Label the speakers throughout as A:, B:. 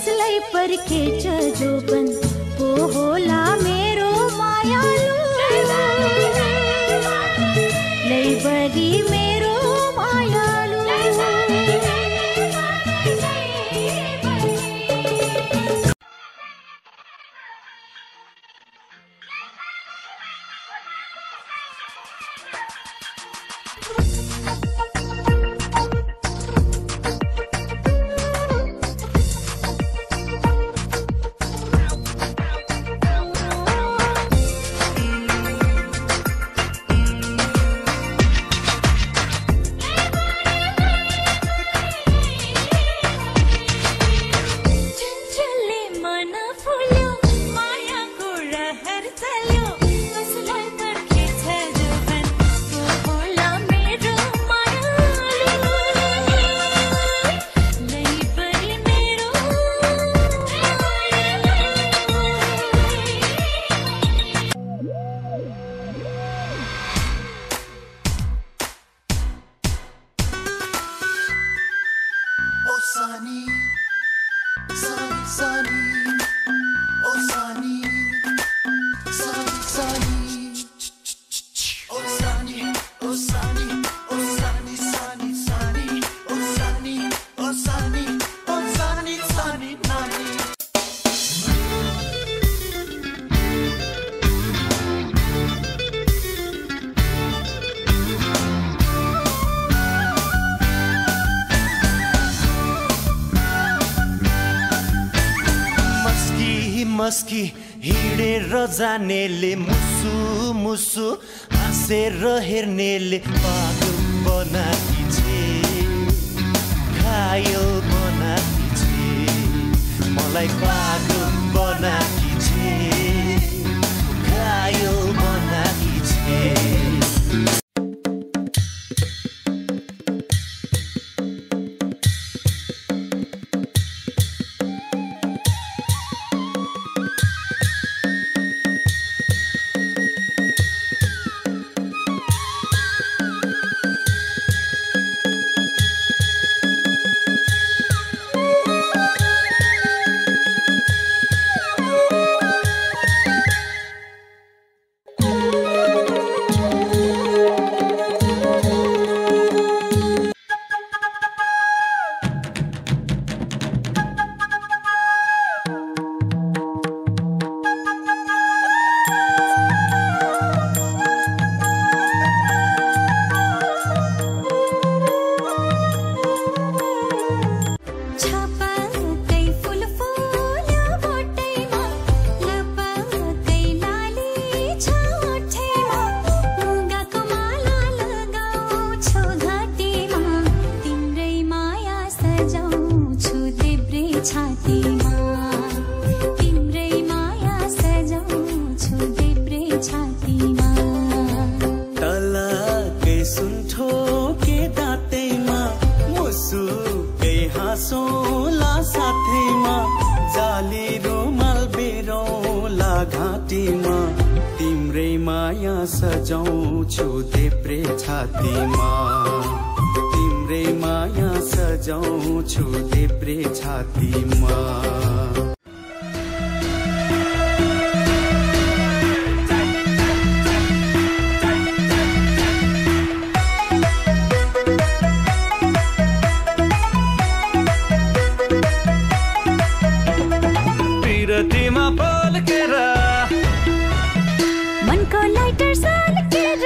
A: कसलाई पर्खेछ जोपन को होला मेरो मायालु लैबरी मेरो मायालु
B: मस्की हिँडेर जानेले मुसु मुसु हाँसेर हेर्नेले पागल बनाकी छे घायल बनाकी छे मलाई पागल बनाकी छे घायल बनाकी छे
C: तिम्रै माया सजाउँछु देब्रे छातीमा तिम्रै माया सजाउँछु देब्रे छातीमा
B: पिरतीमा पल्केर
A: मनको लाइटर सल्केर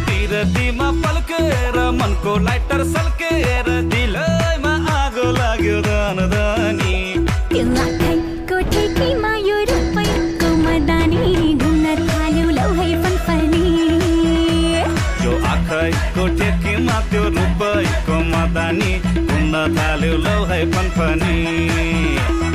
B: पिरतीमा पल्केर मनको लाइटर सल्केर दिलैमा आगो लाग्यो दानी
A: त्यो आँखाको ठेकीमा यो रुपैयाँको मदानी घुम्न थाल्यो लौ है फनफनी
B: यो आँखाको ठेकीमा त्यो रुपैयाँको मदानी घुम्न थाल्यो लौ है फनफनी